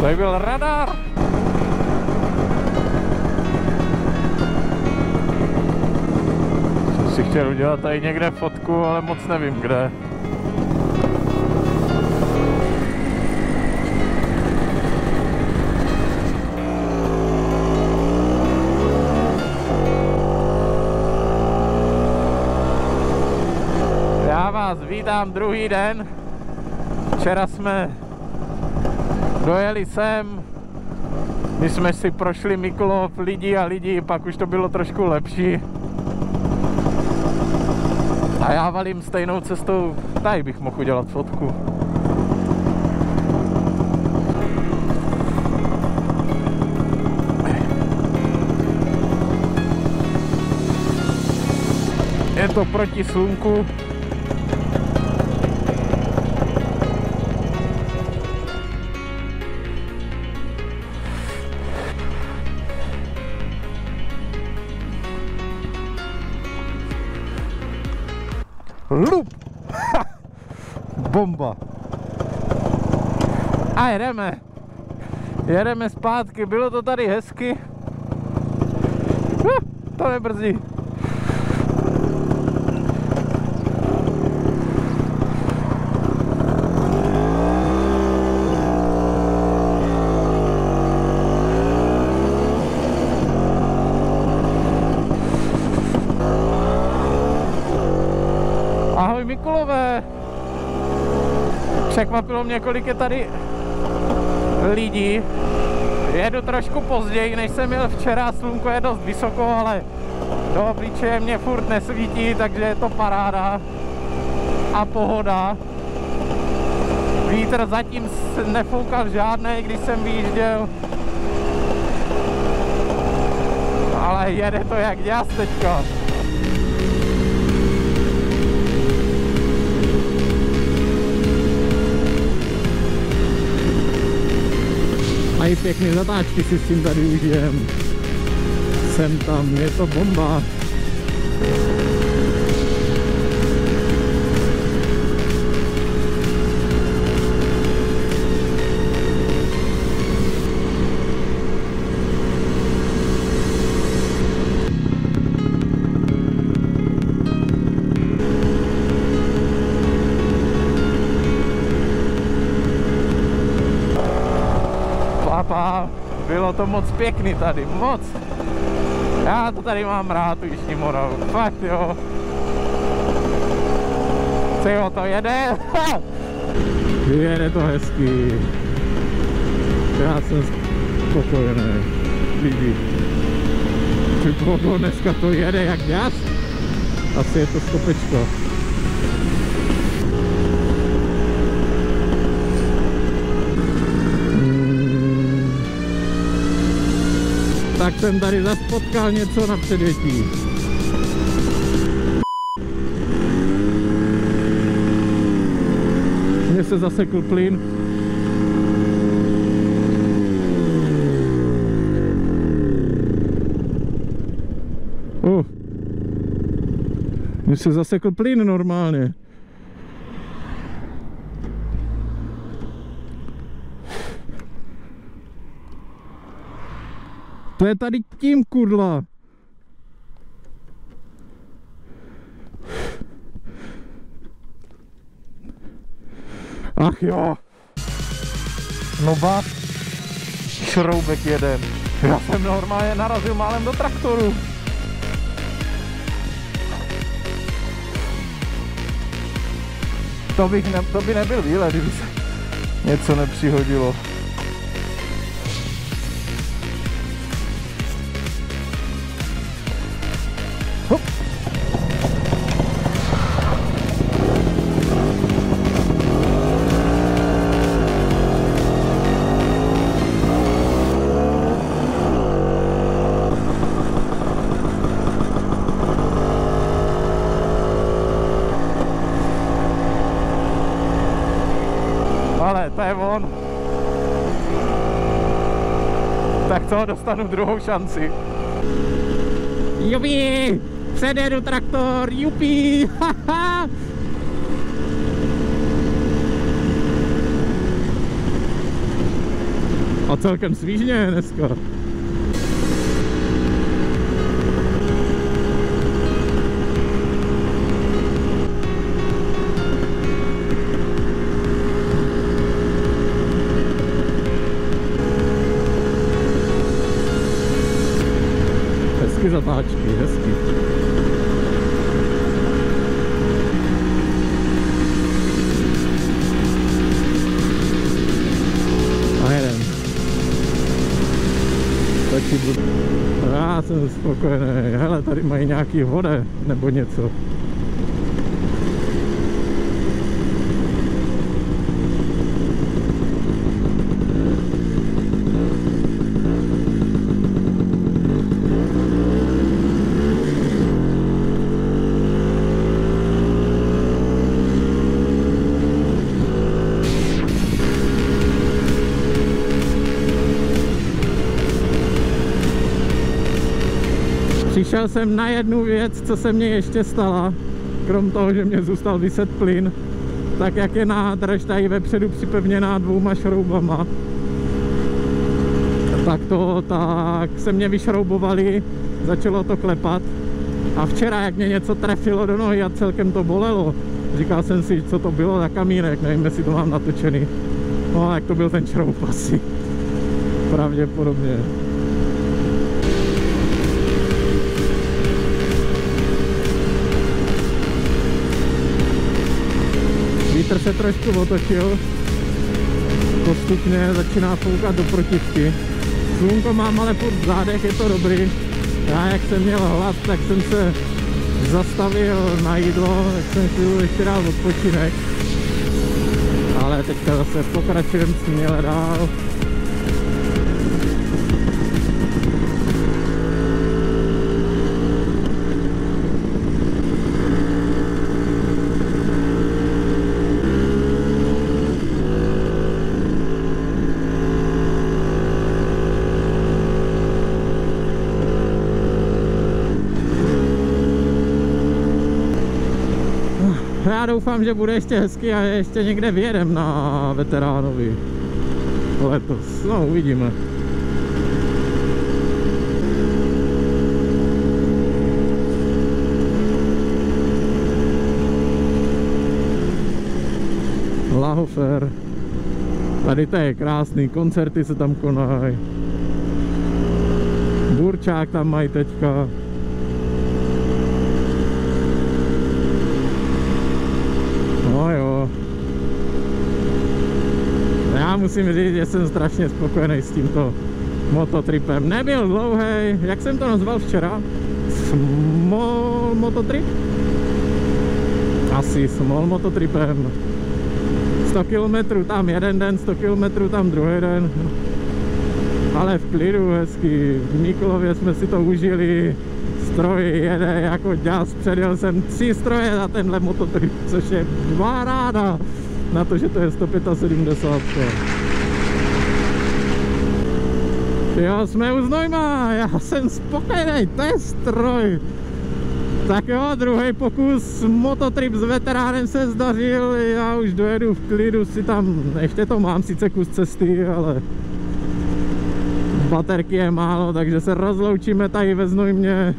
Tady byl radar. Jsem si chtěl udělat tady někde fotku, ale moc nevím kde. Já vás vítám druhý den. Včera jsme dojeli sem, my jsme si prošli Mikulov, lidi, pak už to bylo trošku lepší. A já valím stejnou cestou, tady bych mohl udělat fotku. Je to proti slunku. Lup! Bomba! A jedeme zpátky, bylo to tady hezky. To nebrzdí. Ahoj Mikulové! Překvapilo mě, kolik je tady lidí. Jedu trošku později, než jsem jel včera, slunko je dost vysoko, ale do obličeje mě furt nesvítí, takže je to paráda a pohoda. Vítr zatím nefoukal žádný, když jsem vyjížděl. Ale jede to jak děs teďka. A i pěkné zatáčky si s tím tady užijem. Sem tam, je to bomba. Bylo to moc pěkný tady, moc. Já to tady mám rád, tu Jižní Moravu, fakt jo. Co to jede? Jede to hezky. Já jsem spokojený. Lidi. Připomeň, dneska to jede jak jas. Asi je to stopečko. Tak jsem tady zase potkal něco na předvětí. Mně se zasekl plyn. Mně se zasekl plyn normálně. To je tady tím, kudla. Ach jo. No ba. Šroubek jeden. Já jsem normálně narazil málem do traktoru. To by nebyl výlet, kdyby se něco nepřihodilo. Hop. Ale to je on. Tak co, dostanu druhou šanci. Jupi! Předjedu traktor, jupi! Haha! A celkem svížně dneska. Hezky zatáčky, hezky. A jeden. Taky já jsem spokojený. Hele, tady mají nějaký vody nebo něco. Přišel jsem na jednu věc, co se mně ještě stala, krom toho, že mě zůstal viset plyn, tak jak je nádrž tady vepředu připevněná 2 šroubama, tak se mě vyšroubovali, začalo to klepat a včera, jak mě něco trefilo do nohy a celkem to bolelo, říkal jsem si, co to bylo za kamínek, nevím, jestli to mám natočený, no jak to byl ten šroub asi, pravděpodobně. Vítr se trošku otočil, postupně začíná foukat do protivky. Slunko mám ale furt v zádech, je to dobrý. Já jak jsem měl hlad, tak jsem se zastavil na jídlo, tak jsem si ještě dal odpočinek. Ale teďka zase pokračujeme směle dál. Já doufám, že bude ještě hezky a ještě někde vyjedem na Veteránovi letos. No, uvidíme. Lahofer. Tady to je krásný, koncerty se tam konají. Burčák tam mají teďka. No jo. Já musím říct, že jsem strašně spokojený s tímto mototripem. Nebyl dlouhý, jak jsem to nazval včera? Small mototrip? Asi small mototripem. 100 km tam jeden den, 100 km tam druhý den. Ale v klidu, hezky. V Míkolově jsme si to užili. Stroj jede jako děs, předjel jsem 3 stroje za tenhle mototrip, což je ráda na to, že to je 175. Jo, jsme u Znojma, já jsem spokojený, to je stroj. Tak jo, druhý pokus, mototrip s Veteránem se zdařil, já už dojedu v klidu si tam, ještě to mám sice kus cesty, ale baterky je málo, takže se rozloučíme tady ve Znojmě.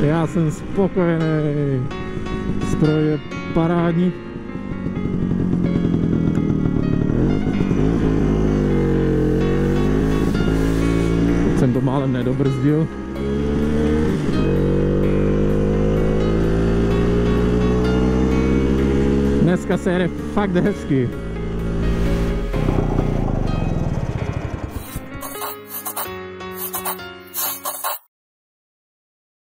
Já jsem spokojený, stroj je parádní. Jsem to málem nedobrzdil. Dneska se jede fakt hezky.